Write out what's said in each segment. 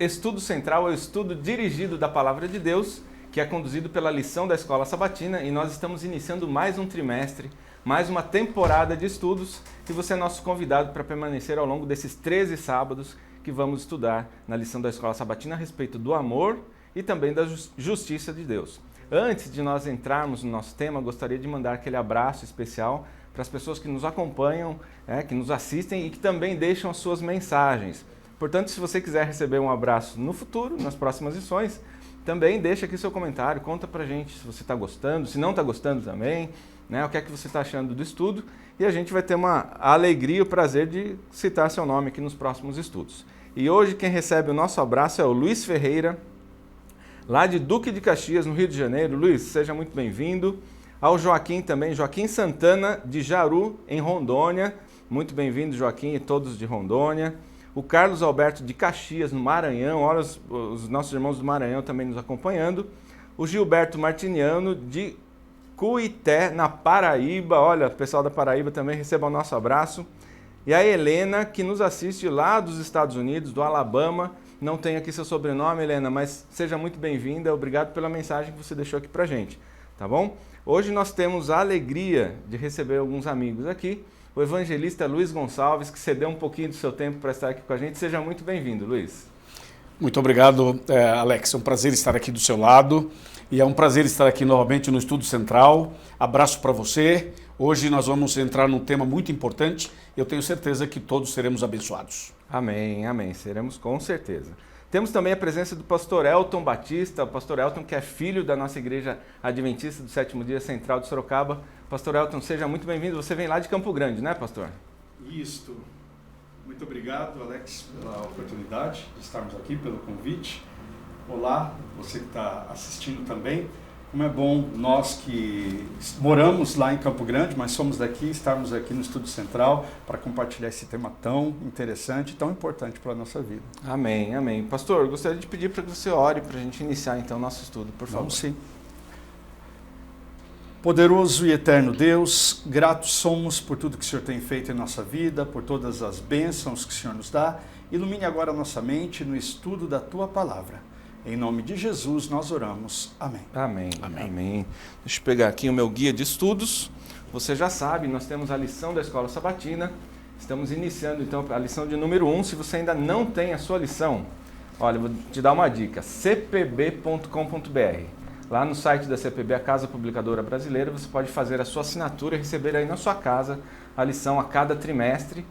Estudo Central é o estudo dirigido da Palavra de Deus, que é conduzido pela lição da Escola Sabatina, e nós estamos iniciando mais um trimestre, mais uma temporada de estudos, e você é nosso convidado para permanecer ao longo desses 13 sábados que vamos estudar na lição da Escola Sabatina a respeito do amor e também da justiça de Deus. Antes de nós entrarmos no nosso tema, gostaria de mandar aquele abraço especial para as pessoas que nos acompanham, que nos assistem e que também deixam as suas mensagens. Portanto, se você quiser receber um abraço no futuro, nas próximas lições, também deixa aqui seu comentário, conta pra gente se você está gostando, se não está gostando também, o que é que você está achando do estudo, e a gente vai ter uma alegria e o prazer de citar seu nome aqui nos próximos estudos. E hoje quem recebe o nosso abraço é o Luiz Ferreira, lá de Duque de Caxias, no Rio de Janeiro. Luiz, seja muito bem-vindo. Ao Joaquim também, Joaquim Santana, de Jaru, em Rondônia. Muito bem-vindo, Joaquim, e todos de Rondônia. O Carlos Alberto de Caxias, no Maranhão, olha os nossos irmãos do Maranhão também nos acompanhando. O Gilberto Martiniano, de Cuité, na Paraíba, olha, o pessoal da Paraíba também receba o nosso abraço. E a Helena, que nos assiste lá dos Estados Unidos, do Alabama. Não tenho aqui seu sobrenome, Helena, mas seja muito bem-vinda, obrigado pela mensagem que você deixou aqui pra gente, tá bom? Hoje nós temos a alegria de receber alguns amigos aqui. O evangelista Luiz Gonçalves, que cedeu um pouquinho do seu tempo para estar aqui com a gente. Seja muito bem-vindo, Luiz. Muito obrigado, Alex. É um prazer estar aqui do seu lado e é um prazer estar aqui novamente no Estudo Central. Abraço para você. Hoje nós vamos entrar num tema muito importante. Eu tenho certeza que todos seremos abençoados. Amém, amém. Seremos com certeza. Temos também a presença do pastor Elton Batista, o pastor Elton que é filho da nossa igreja adventista do Sétimo Dia Central de Sorocaba. Pastor Elton, seja muito bem-vindo. Você vem lá de Campo Grande, né, pastor? Isso. Muito obrigado, Alex, pela oportunidade de estarmos aqui, pelo convite. Olá, você que está assistindo também. Como é bom nós que moramos lá em Campo Grande, mas somos daqui, estarmos aqui no Estudo Central para compartilhar esse tema tão interessante e tão importante para a nossa vida. Amém, amém. Pastor, gostaria de pedir para que você ore para a gente iniciar então o nosso estudo, por favor. Vamos sim. Poderoso e eterno Deus, gratos somos por tudo que o Senhor tem feito em nossa vida, por todas as bênçãos que o Senhor nos dá. Ilumine agora a nossa mente no estudo da Tua Palavra. Em nome de Jesus nós oramos. Amém. Amém. Amém. Amém. Deixa eu pegar aqui o meu guia de estudos. Você já sabe, nós temos a lição da Escola Sabatina. Estamos iniciando então a lição de número 1. Se você ainda não tem a sua lição, olha, vou te dar uma dica. cpb.com.br. Lá no site da CPB, a Casa Publicadora Brasileira, você pode fazer a sua assinatura e receber aí na sua casa a lição a cada trimestre.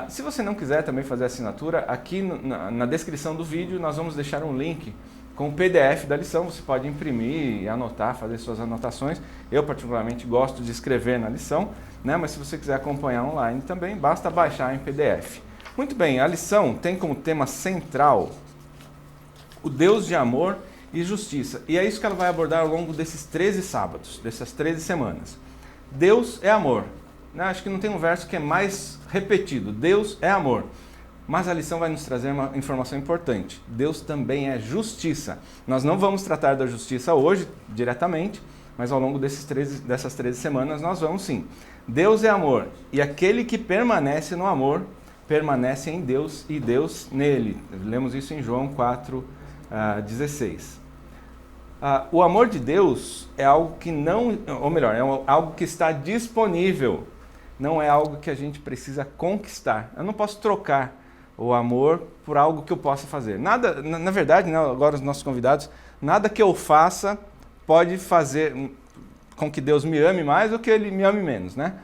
Se você não quiser também fazer a assinatura, aqui na descrição do vídeo nós vamos deixar um link com o PDF da lição. Você pode imprimir, anotar, fazer suas anotações. Eu particularmente gosto de escrever na lição, mas se você quiser acompanhar online também, basta baixar em PDF. Muito bem, a lição tem como tema central o Deus de amor e justiça. E é isso que ela vai abordar ao longo desses 13 sábados, dessas 13 semanas. Deus é amor. Acho que não tem um verso que é mais repetido. Deus é amor. Mas a lição vai nos trazer uma informação importante. Deus também é justiça. Nós não vamos tratar da justiça hoje, diretamente, mas ao longo dessas 13 semanas nós vamos sim. Deus é amor. E aquele que permanece no amor, permanece em Deus e Deus nele. Lemos isso em João 4:16. O amor de Deus é algo que não, ou melhor, é algo que está disponível. Não é algo que a gente precisa conquistar. Eu não posso trocar o amor por algo que eu possa fazer. Nada, na verdade, agora os nossos convidados, nada que eu faça pode fazer com que Deus me ame mais ou que Ele me ame menos, né?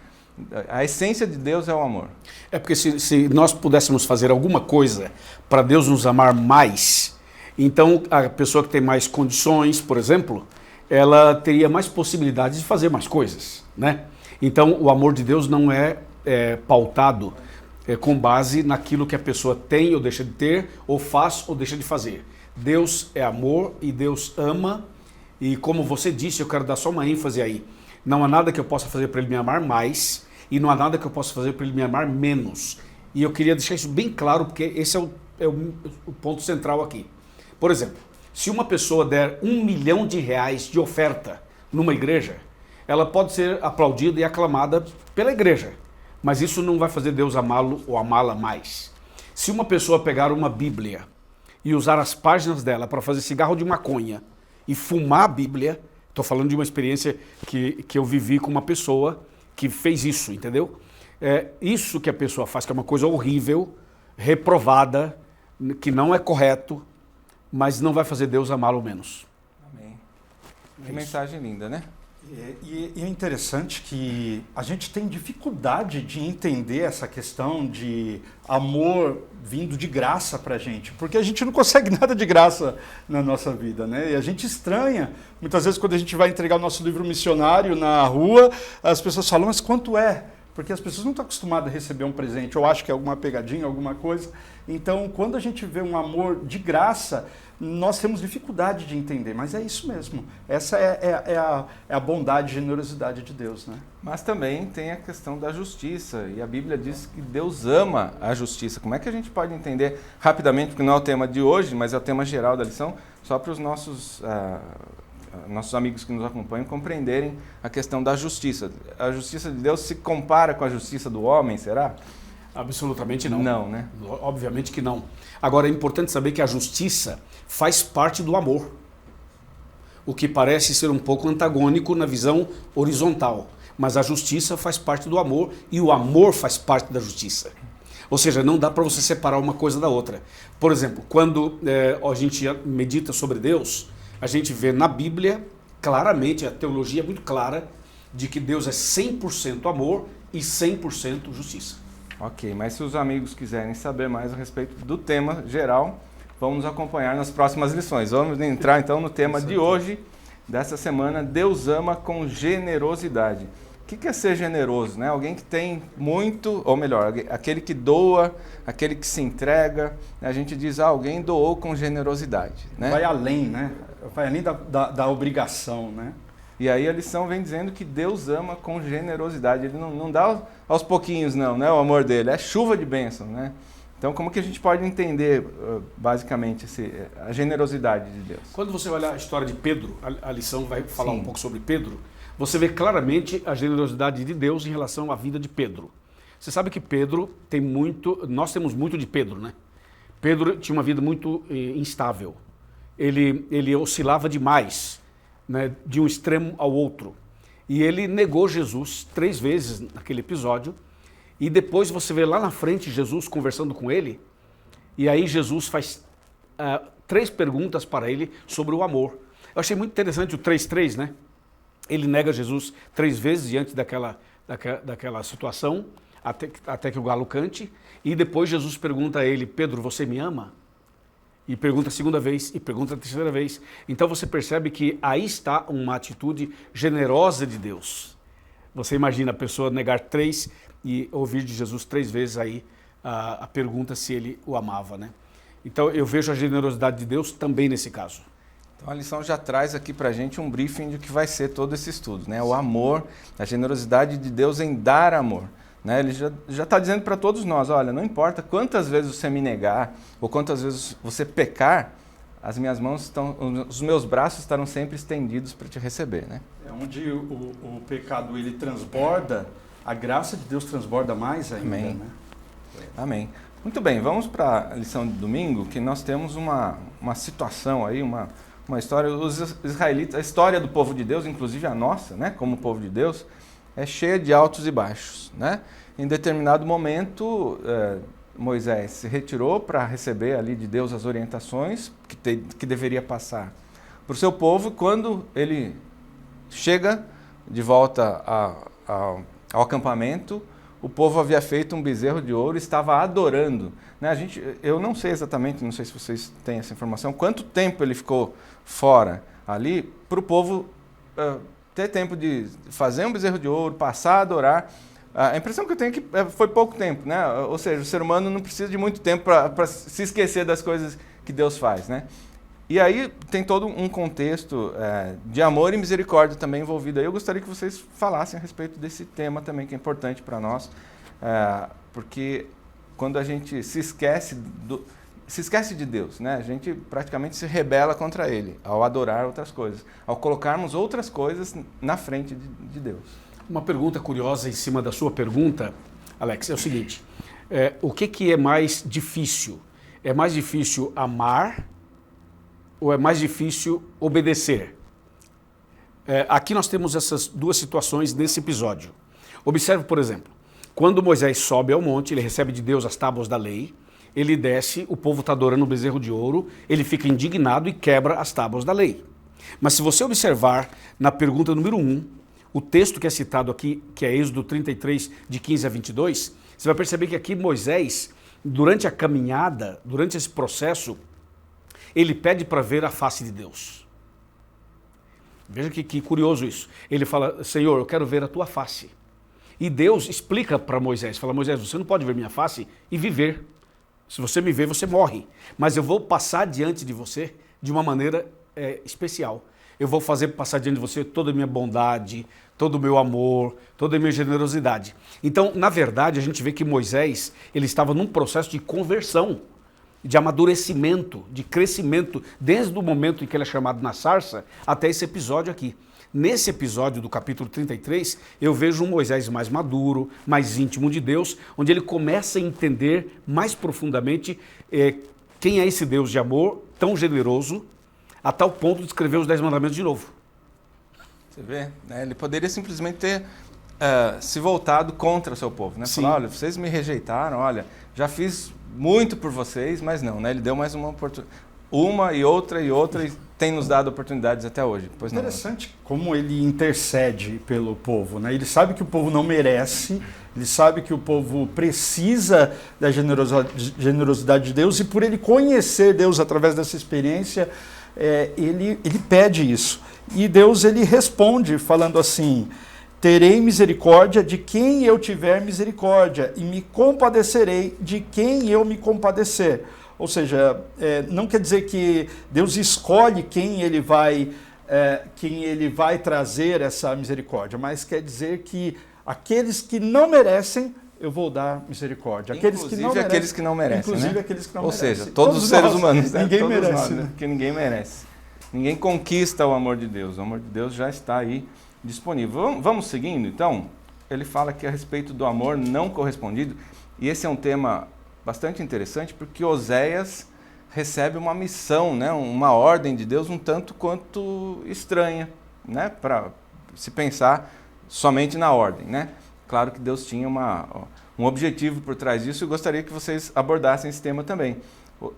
A essência de Deus é o amor. É porque se nós pudéssemos fazer alguma coisa para Deus nos amar mais, então a pessoa que tem mais condições, por exemplo, ela teria mais possibilidades de fazer mais coisas, né? Então, o amor de Deus não é pautado com base naquilo que a pessoa tem ou deixa de ter, ou faz ou deixa de fazer. Deus é amor e Deus ama, e como você disse, eu quero dar só uma ênfase aí. Não há nada que eu possa fazer para Ele me amar mais, e não há nada que eu possa fazer para Ele me amar menos. E eu queria deixar isso bem claro, porque esse é o ponto central aqui. Por exemplo, se uma pessoa der R$1 milhão de oferta numa igreja, ela pode ser aplaudida e aclamada pela igreja, mas isso não vai fazer Deus amá-lo ou amá-la mais. Se uma pessoa pegar uma Bíblia e usar as páginas dela para fazer cigarro de maconha e fumar a Bíblia, estou falando de uma experiência que eu vivi com uma pessoa que fez isso, entendeu? Isso que a pessoa faz, que é uma coisa horrível, reprovada, que não é correto, mas não vai fazer Deus amá-lo menos. Amém. Que mensagem linda, né? E é interessante que a gente tem dificuldade de entender essa questão de amor vindo de graça pra gente, porque a gente não consegue nada de graça na nossa vida, né? E a gente estranha, muitas vezes quando a gente vai entregar o nosso livro missionário na rua, as pessoas falam, mas quanto é? Porque as pessoas não estão acostumadas a receber um presente, ou acham que é alguma pegadinha, alguma coisa. Então, quando a gente vê um amor de graça, nós temos dificuldade de entender, mas é isso mesmo. Essa é a bondade e generosidade de Deus, né? Mas também tem a questão da justiça, e a Bíblia diz que Deus ama a justiça. Como é que a gente pode entender rapidamente, porque não é o tema de hoje, mas é o tema geral da lição, só para os nossos amigos que nos acompanham compreenderem a questão da justiça. A justiça de Deus se compara com a justiça do homem, será? Absolutamente não. Não, né? Obviamente que não. Agora, é importante saber que a justiça faz parte do amor, o que parece ser um pouco antagônico na visão horizontal. Mas a justiça faz parte do amor e o amor faz parte da justiça. Ou seja, não dá para você separar uma coisa da outra. Por exemplo, quando a gente medita sobre Deus, a gente vê na Bíblia, claramente, a teologia é muito clara, de que Deus é 100% amor e 100% justiça. Ok, mas se os amigos quiserem saber mais a respeito do tema geral, vão nos acompanhar nas próximas lições. Vamos entrar então no tema de hoje, dessa semana, Deus ama com generosidade. O que é ser generoso, né? Alguém que tem muito, ou melhor, aquele que doa, aquele que se entrega. A gente diz, alguém doou com generosidade, né? Vai além, né? Vai além da obrigação, né? E aí a lição vem dizendo que Deus ama com generosidade. Ele não dá aos pouquinhos, não, né? O amor dele é chuva de bênção, né? Então, como que a gente pode entender, basicamente, a generosidade de Deus? Quando você olha a história de Pedro, a lição vai falar Sim. um pouco sobre Pedro, você vê claramente a generosidade de Deus em relação à vida de Pedro. Você sabe que Pedro tem muito, nós temos muito de Pedro, né? Pedro tinha uma vida muito instável. Ele oscilava demais, né, de um extremo ao outro. E ele negou Jesus 3 vezes naquele episódio. E depois você vê lá na frente Jesus conversando com ele. E aí Jesus faz 3 perguntas para ele sobre o amor. Eu achei muito interessante o 3:3, né? Ele nega Jesus 3 vezes diante daquela situação, até que o galo cante. E depois Jesus pergunta a ele, Pedro, você me ama? E pergunta a 2ª vez, e pergunta a 3ª vez. Então você percebe que aí está uma atitude generosa de Deus. Você imagina a pessoa negar 3 e ouvir de Jesus 3 vezes aí a pergunta se ele o amava, né? Então eu vejo a generosidade de Deus também nesse caso. Então a lição já traz aqui pra gente um briefing de que vai ser todo esse estudo, né? O amor, a generosidade de Deus em dar amor. Né? Ele já está dizendo para todos nós, olha, não importa quantas vezes você me negar ou quantas vezes você pecar, os meus braços estarão sempre estendidos para te receber, né? É onde o pecado ele transborda, a graça de Deus transborda mais ainda. Amém. Né? Amém. Muito bem, vamos para a lição de domingo, que nós temos uma situação aí, uma história, os israelitas, a história do povo de Deus, inclusive a nossa, né, como povo de Deus, é cheia de altos e baixos, né? Em determinado momento, Moisés se retirou para receber ali de Deus as orientações que deveria passar para o seu povo. Quando ele chega de volta ao acampamento, o povo havia feito um bezerro de ouro e estava adorando. Né? Eu não sei exatamente, não sei se vocês têm essa informação, quanto tempo ele ficou fora ali para o povo ter tempo de fazer um bezerro de ouro, passar a adorar. A impressão que eu tenho é que foi pouco tempo, né? Ou seja, o ser humano não precisa de muito tempo para se esquecer das coisas que Deus faz, né? E aí tem todo um contexto de amor e misericórdia também envolvido aí. Eu gostaria que vocês falassem a respeito desse tema também, que é importante para nós, porque quando a gente se esquece de Deus, né? A gente praticamente se rebela contra Ele, ao adorar outras coisas, ao colocarmos outras coisas na frente de Deus. Uma pergunta curiosa em cima da sua pergunta, Alex, é o seguinte, o que é mais difícil? É mais difícil amar ou é mais difícil obedecer? Aqui nós temos essas duas situações nesse episódio. Observe, por exemplo, quando Moisés sobe ao monte, ele recebe de Deus as tábuas da lei, ele desce, o povo está adorando o bezerro de ouro, ele fica indignado e quebra as tábuas da lei. Mas se você observar na pergunta número 1, o texto que é citado aqui, que é Êxodo 33, de 15 a 22, você vai perceber que aqui Moisés, durante a caminhada, durante esse processo, ele pede para ver a face de Deus. Veja que curioso isso. Ele fala, Senhor, eu quero ver a tua face. E Deus explica para Moisés, fala, Moisés, você não pode ver minha face e viver. Se você me ver, você morre. Mas eu vou passar diante de você de uma maneira especial. Eu vou fazer passar diante de você toda a minha bondade, todo o meu amor, toda a minha generosidade. Então, na verdade, a gente vê que Moisés, ele estava num processo de conversão, de amadurecimento, de crescimento, desde o momento em que ele é chamado na sarça até esse episódio aqui. Nesse episódio do capítulo 33, eu vejo um Moisés mais maduro, mais íntimo de Deus, onde ele começa a entender mais profundamente quem é esse Deus de amor tão generoso, a tal ponto de escrever os 10 mandamentos de novo. Você vê, né? Ele poderia simplesmente ter se voltado contra o seu povo, né? Falar, olha, vocês me rejeitaram, olha, já fiz muito por vocês, mas não, né? Ele deu mais uma oportunidade, uma e outra e tem nos dado oportunidades até hoje. Pois não. Interessante como ele intercede pelo povo, né? Ele sabe que o povo não merece, ele sabe que o povo precisa da generosidade de Deus, e por ele conhecer Deus através dessa experiência, ele pede isso. E Deus, ele responde falando assim, terei misericórdia de quem eu tiver misericórdia e me compadecerei de quem eu me compadecer. Ou seja, não quer dizer que Deus escolhe quem ele vai trazer essa misericórdia, mas quer dizer que aqueles que não merecem, eu vou dar misericórdia. Inclusive aqueles que não merecem. Inclusive né? aqueles que não Ou merecem. seja, todos os seres humanos. Né? Ninguém todos merece. Nós, né? Porque ninguém merece. Ninguém conquista o amor de Deus. O amor de Deus já está aí disponível. Vamos seguindo, então? Ele fala aqui a respeito do amor não correspondido. E esse é um tema bastante interessante, porque Oséias recebe uma missão, né? Uma ordem de Deus um tanto quanto estranha, né? Para se pensar somente na ordem, né? Claro que Deus tinha um objetivo por trás disso, e gostaria que vocês abordassem esse tema também.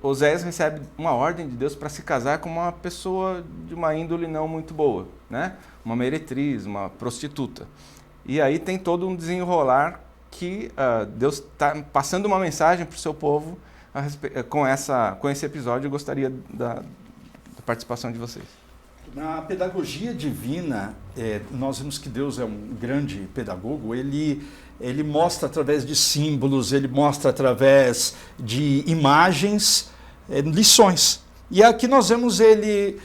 Oséias recebe uma ordem de Deus para se casar com uma pessoa de uma índole não muito boa, né? Uma meretriz, uma prostituta. E aí tem todo um desenrolar que Deus está passando uma mensagem para o seu povo com esse episódio. Eu gostaria da participação de vocês. Na pedagogia divina, nós vemos que Deus é um grande pedagogo. Ele mostra através de símbolos, ele mostra através de imagens, lições. E aqui nós vemos ele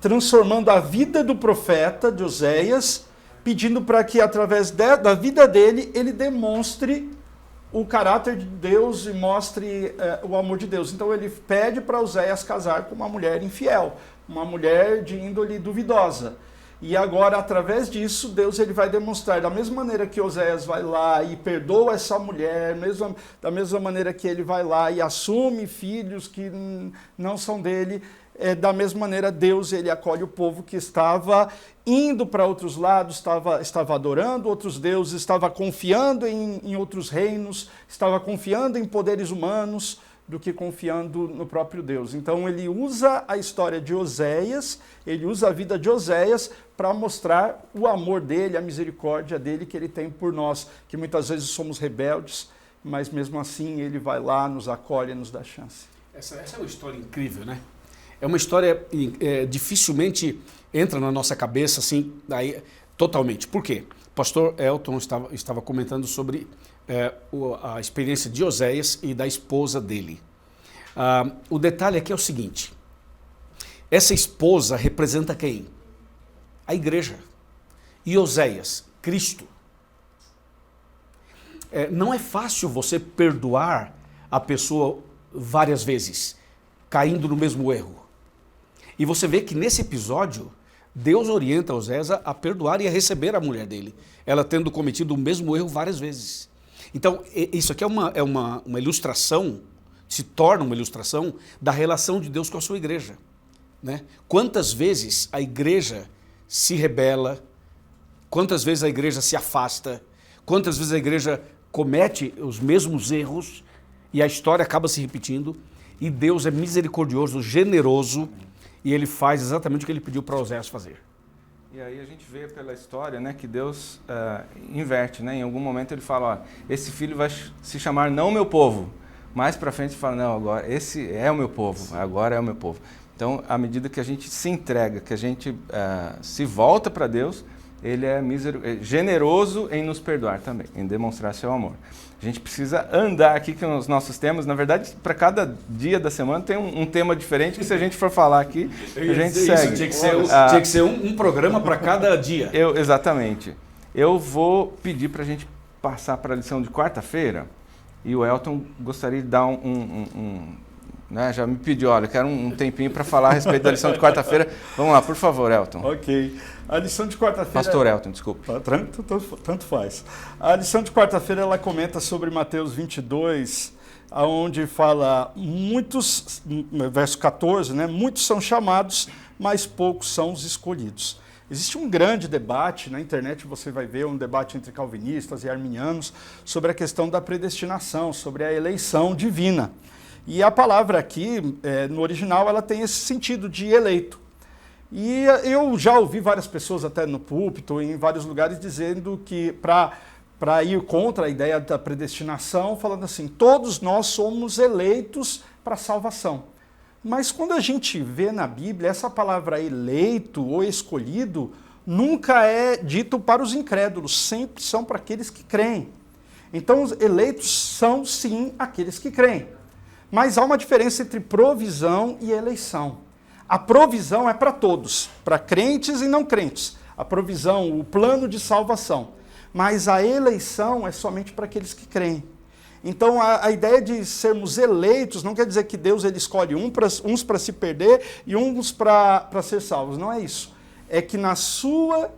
transformando a vida do profeta, de Oséias, pedindo para que através da vida dele, ele demonstre o caráter de Deus e mostre o amor de Deus. Então ele pede para Oséias casar com uma mulher infiel, uma mulher de índole duvidosa. E agora, através disso, Deus ele vai demonstrar, da mesma maneira que Oséias vai lá e perdoa essa mulher, da mesma maneira que ele vai lá e assume filhos que não são dele, da mesma maneira Deus ele acolhe o povo que estava indo para outros lados, estava adorando outros deuses, estava confiando em outros reinos, estava confiando em poderes humanos, do que confiando no próprio Deus. Então ele usa a história de Oséias, ele usa a vida de Oséias para mostrar o amor dele, a misericórdia dele que ele tem por nós, que muitas vezes somos rebeldes, mas mesmo assim ele vai lá, nos acolhe, nos dá chance. Essa é uma história incrível, né? É uma história dificilmente entra na nossa cabeça assim, totalmente. Por quê? O pastor Elton estava comentando sobre a experiência de Oséias e da esposa dele. O detalhe aqui é o seguinte, essa esposa representa quem? A igreja. E Oséias, Cristo. Não é fácil você perdoar a pessoa várias vezes, caindo no mesmo erro. E você vê que nesse episódio, Deus orienta Oséias a perdoar e a receber a mulher dele, ela tendo cometido o mesmo erro várias vezes. Então, isso aqui é uma ilustração se torna uma ilustração da relação de Deus com a sua igreja, né? Quantas vezes a igreja se rebela, quantas vezes a igreja se afasta, quantas vezes a igreja comete os mesmos erros e a história acaba se repetindo, e Deus é misericordioso, generoso, e ele faz exatamente o que ele pediu para Oséias fazer. E aí a gente vê pela história, né, que Deus inverte, né? Em algum momento ele fala, ó, esse filho vai se chamar não meu povo. Mais para frente ele fala, não, agora esse é o meu povo, agora é o meu povo. Então, à medida que a gente se entrega, que a gente se volta para Deus, ele é generoso em nos perdoar também, em demonstrar seu amor. A gente precisa andar aqui com os nossos temas. Na verdade, para cada dia da semana tem um tema diferente que, se a gente for falar aqui, a gente segue. Tinha que ser um programa para cada dia. Exatamente. Eu vou pedir para a gente passar para a lição de quarta-feira, e o Elton gostaria de dar né, já me pediu, olha, quero um tempinho para falar a respeito da lição de quarta-feira. Vamos lá, por favor, Elton. Ok. A lição de quarta-feira... Pastor Elton, desculpe. Tanto faz. A lição de quarta-feira, ela comenta sobre Mateus 22, onde fala, verso 14, né? Muitos são chamados, mas poucos são os escolhidos. Existe um grande debate, na internet você vai ver um debate entre calvinistas e arminianos sobre a questão da predestinação, sobre a eleição divina. E a palavra aqui, no original, ela tem esse sentido de eleito. E eu já ouvi várias pessoas, até no púlpito, em vários lugares, dizendo que para ir contra a ideia da predestinação, falando assim, todos nós somos eleitos para a salvação. Mas quando a gente vê na Bíblia, essa palavra eleito ou escolhido nunca é dito para os incrédulos, sempre são para aqueles que creem. Então, os eleitos são, sim, aqueles que creem. Mas há uma diferença entre provisão e eleição. A provisão é para todos, para crentes e não crentes. A provisão, o plano de salvação. Mas a eleição é somente para aqueles que creem. Então, a ideia de sermos eleitos não quer dizer que Deus ele escolhe uns para se perder e uns para ser salvos. Não é isso. É que na sua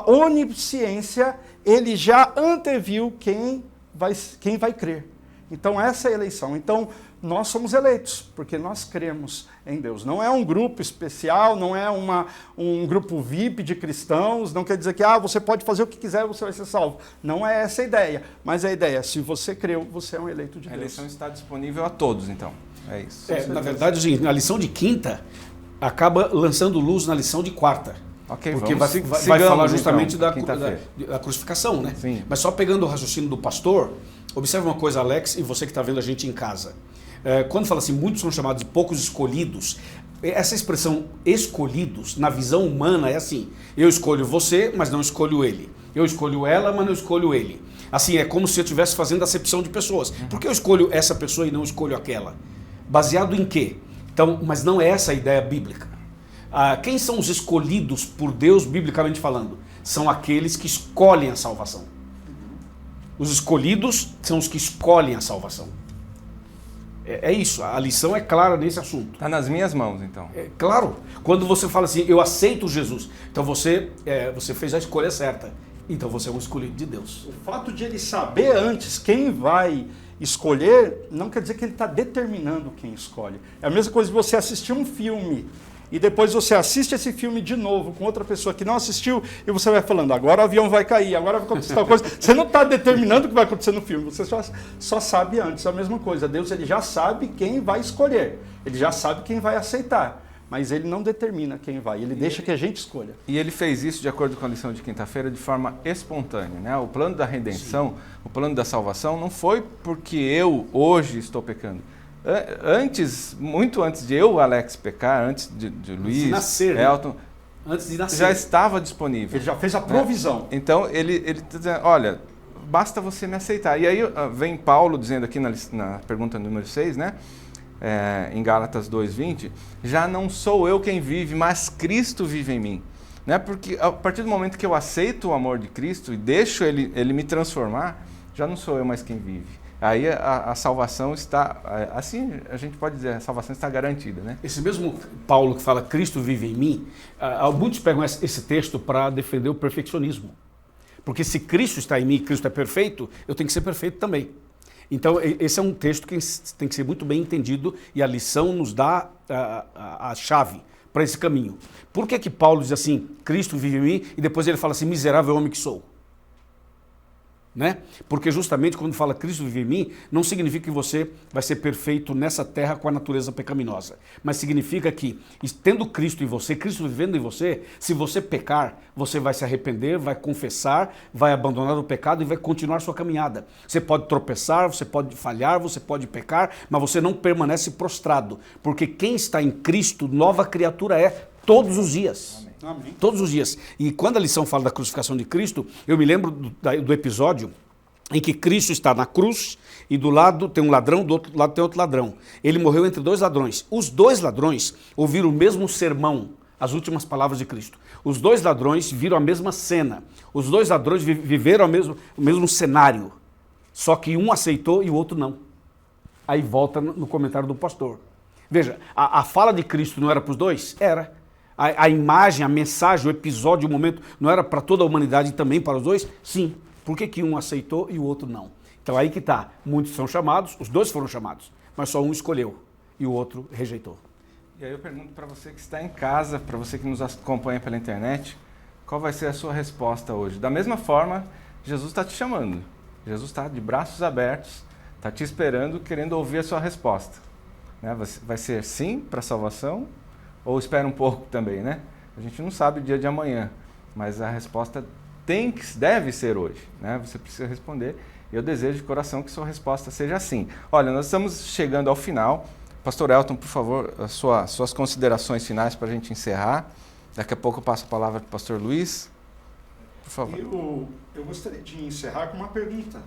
onisciência, ele já anteviu quem vai crer. Então, essa é a eleição. Então, nós somos eleitos, porque nós cremos em Deus. Não é um grupo especial, não é um grupo VIP de cristãos, não quer dizer que você pode fazer o que quiser e você vai ser salvo. Não é essa a ideia. Mas a ideia é, se você creu, você é um eleito de Deus. A eleição está disponível a todos, então. É isso. Na verdade, a lição de quinta acaba lançando luz na lição de quarta. Okay, porque vai falar justamente então, da crucificação, né? Sim. Mas só pegando o raciocínio do pastor, observe uma coisa, Alex, e você que está vendo a gente em casa. Quando fala assim, muitos são chamados e poucos escolhidos, essa expressão escolhidos, na visão humana, é assim, eu escolho você, mas não escolho ele. Eu escolho ela, mas não escolho ele. Assim, é como se eu estivesse fazendo acepção de pessoas. Por que eu escolho essa pessoa e não escolho aquela? Baseado em quê? Então, mas não é essa a ideia bíblica. Quem são os escolhidos por Deus, biblicamente falando? São aqueles que escolhem a salvação. Os escolhidos são os que escolhem a salvação. É isso, a lição é clara nesse assunto. Está nas minhas mãos, então. Claro, quando você fala assim, eu aceito Jesus, então você fez a escolha certa. Então você é um escolhido de Deus. O fato de ele saber antes quem vai escolher, não quer dizer que ele está determinando quem escolhe. É a mesma coisa de você assistir um filme e depois você assiste esse filme de novo com outra pessoa que não assistiu e você vai falando, agora o avião vai cair, agora vai acontecer tal coisa. Você não está determinando o que vai acontecer no filme, você só sabe antes. É a mesma coisa, Deus ele já sabe quem vai escolher, ele já sabe quem vai aceitar, mas ele não determina quem vai, ele deixa que a gente escolha. E ele fez isso, de acordo com a lição de quinta-feira, de forma espontânea, né? O plano da redenção, sim, o plano da salvação não foi porque eu hoje estou pecando. Muito antes de eu, Alex, pecar, antes de Luiz, nascer, Elton, né? Antes de nascer, já estava disponível. Ele já fez a provisão. Né? Então, ele está dizendo, olha, basta você me aceitar. E aí vem Paulo dizendo aqui na pergunta número 6, né? Em Gálatas 2:20, já não sou eu quem vive, mas Cristo vive em mim. Né? Porque a partir do momento que eu aceito o amor de Cristo e deixo ele me transformar, já não sou eu mais quem vive. Aí a salvação está, assim a gente pode dizer, a salvação está garantida, né? Esse mesmo Paulo que fala Cristo vive em mim, muitos pegam esse texto para defender o perfeccionismo. Porque se Cristo está em mim, Cristo é perfeito, eu tenho que ser perfeito também. Então, esse é um texto que tem que ser muito bem entendido e a lição nos dá a chave para esse caminho. Por que Paulo diz assim, Cristo vive em mim, e depois ele fala assim, miserável homem que sou? Né? Porque justamente quando fala Cristo vive em mim, não significa que você vai ser perfeito nessa terra com a natureza pecaminosa, mas significa que, tendo Cristo em você, Cristo vivendo em você, se você pecar, você vai se arrepender, vai confessar, vai abandonar o pecado e vai continuar sua caminhada. Você pode tropeçar, você pode falhar, você pode pecar, mas você não permanece prostrado, porque quem está em Cristo, nova criatura é todos os dias. Amém. Todos os dias. E quando a lição fala da crucificação de Cristo, eu me lembro do episódio em que Cristo está na cruz e do lado tem um ladrão, do outro lado tem outro ladrão. Ele morreu entre dois ladrões. Os dois ladrões ouviram o mesmo sermão, as últimas palavras de Cristo. Os dois ladrões viram a mesma cena. Os dois ladrões viveram o mesmo cenário. Só que um aceitou e o outro não. Aí volta no comentário do pastor. Veja, a fala de Cristo não era para os dois? Era. A imagem, a mensagem, o episódio, o momento, não era para toda a humanidade e também para os dois? Sim. Por que um aceitou e o outro não? Então aí que está. Muitos são chamados, os dois foram chamados, mas só um escolheu e o outro rejeitou. E aí eu pergunto para você que está em casa, para você que nos acompanha pela internet, qual vai ser a sua resposta hoje? Da mesma forma, Jesus está te chamando. Jesus está de braços abertos, está te esperando, querendo ouvir a sua resposta. Né? Vai ser sim para a salvação? Ou espera um pouco também, né? A gente não sabe o dia de amanhã, mas a resposta deve ser hoje, né? Você precisa responder. Eu desejo de coração que sua resposta seja sim. Olha, nós estamos chegando ao final. Pastor Elton, por favor, suas considerações finais para a gente encerrar. Daqui a pouco eu passo a palavra para o pastor Luiz. Por favor. Eu gostaria de encerrar com uma pergunta.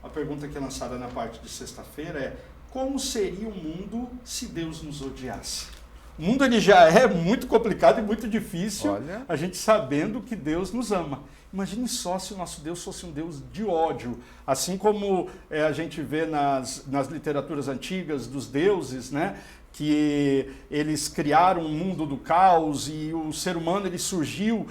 A pergunta que é lançada na parte de sexta-feira é: como seria o mundo se Deus nos odiasse? O mundo ele já é muito complicado e muito difícil, a gente sabendo que Deus nos ama. Imagine só se o nosso Deus fosse um Deus de ódio, assim como a gente vê nas literaturas antigas dos deuses, né? Que eles criaram um mundo do caos e o ser humano ele surgiu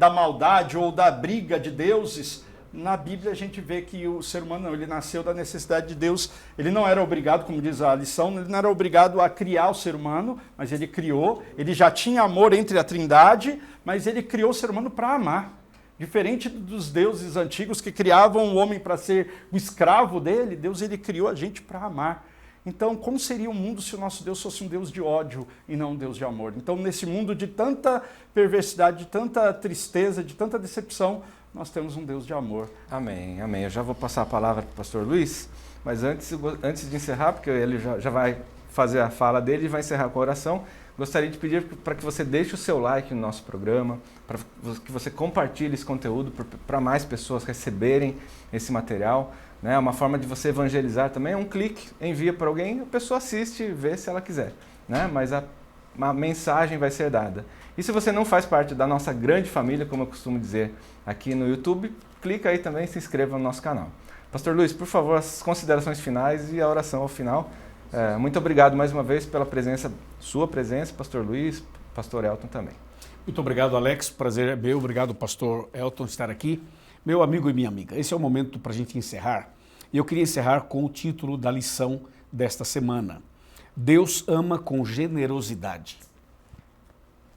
da maldade ou da briga de deuses. Na Bíblia a gente vê que o ser humano ele nasceu da necessidade de Deus. Ele não era obrigado, como diz a lição, ele não era obrigado a criar o ser humano, mas ele criou. Ele já tinha amor entre a Trindade, mas ele criou o ser humano para amar. Diferente dos deuses antigos que criavam o homem para ser o escravo dele, Deus ele criou a gente para amar. Então, como seria o mundo se o nosso Deus fosse um Deus de ódio e não um Deus de amor? Então, nesse mundo de tanta perversidade, de tanta tristeza, de tanta decepção, nós temos um Deus de amor. Amém, amém. Eu já vou passar a palavra para o pastor Luiz, mas antes de encerrar, porque ele já vai fazer a fala dele e vai encerrar com a oração, gostaria de pedir para que você deixe o seu like no nosso programa, para que você compartilhe esse conteúdo para mais pessoas receberem esse material. Né? Uma forma de você evangelizar também é um clique, envia para alguém, a pessoa assiste e vê se ela quiser. Né? Mas a mensagem vai ser dada. E se você não faz parte da nossa grande família, como eu costumo dizer aqui no YouTube, clica aí também e se inscreva no nosso canal. Pastor Luiz, por favor, as considerações finais e a oração ao final. Muito obrigado mais uma vez pela sua presença, Pastor Luiz, Pastor Elton também. Muito obrigado, Alex. Prazer é meu. Obrigado, Pastor Elton, estar aqui. Meu amigo e minha amiga, esse é o momento para a gente encerrar. E eu queria encerrar com o título da lição desta semana. Deus ama com generosidade.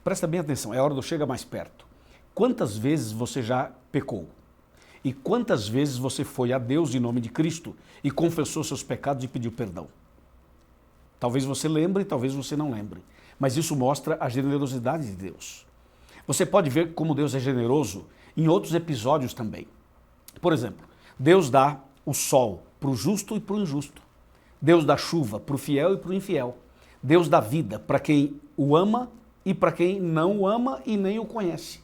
Presta bem atenção, é a hora do chega mais perto. Quantas vezes você já pecou? E quantas vezes você foi a Deus em nome de Cristo e confessou seus pecados e pediu perdão? Talvez você lembre, talvez você não lembre. Mas isso mostra a generosidade de Deus. Você pode ver como Deus é generoso em outros episódios também. Por exemplo, Deus dá o sol para o justo e para o injusto. Deus dá chuva para o fiel e para o infiel. Deus dá vida para quem o ama e para quem não o ama e nem o conhece.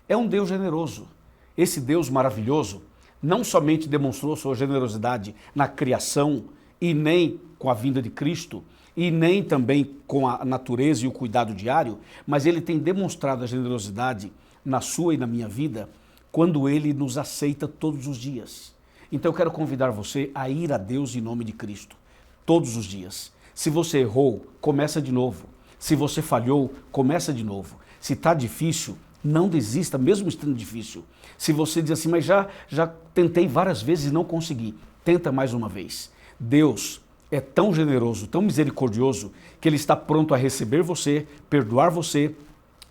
É um Deus generoso. Esse Deus maravilhoso não somente demonstrou sua generosidade na criação e nem com a vinda de Cristo, e nem também com a natureza e o cuidado diário, mas ele tem demonstrado a generosidade na sua e na minha vida quando ele nos aceita todos os dias. Então eu quero convidar você a ir a Deus em nome de Cristo, todos os dias. Se você errou, começa de novo. Se você falhou, começa de novo. Se está difícil, não desista, mesmo estando difícil. Se você diz assim, mas já tentei várias vezes e não consegui, tenta mais uma vez. Deus é tão generoso, tão misericordioso, que Ele está pronto a receber você, perdoar você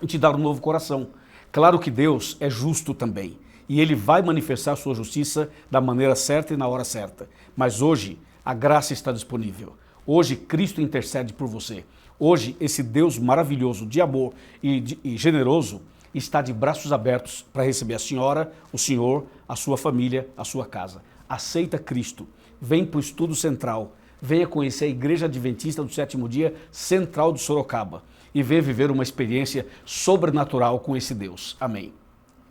e te dar um novo coração. Claro que Deus é justo também, e Ele vai manifestar a sua justiça da maneira certa e na hora certa. Mas hoje a graça está disponível. Hoje Cristo intercede por você. Hoje esse Deus maravilhoso de amor e generoso está de braços abertos para receber a senhora, o senhor, a sua família, a sua casa. Aceita Cristo. Vem para o Estudo Central. Venha conhecer a Igreja Adventista do Sétimo Dia Central de Sorocaba e venha viver uma experiência sobrenatural com esse Deus. Amém.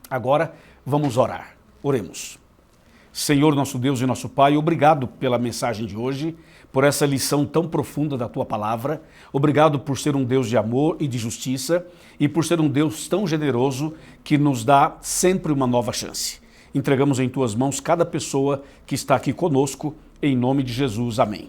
Agora vamos orar. Oremos. Senhor, nosso Deus e nosso Pai, obrigado pela mensagem de hoje, por essa lição tão profunda da Tua Palavra. Obrigado por ser um Deus de amor e de justiça e por ser um Deus tão generoso que nos dá sempre uma nova chance. Entregamos em Tuas mãos cada pessoa que está aqui conosco, em nome de Jesus. Amém.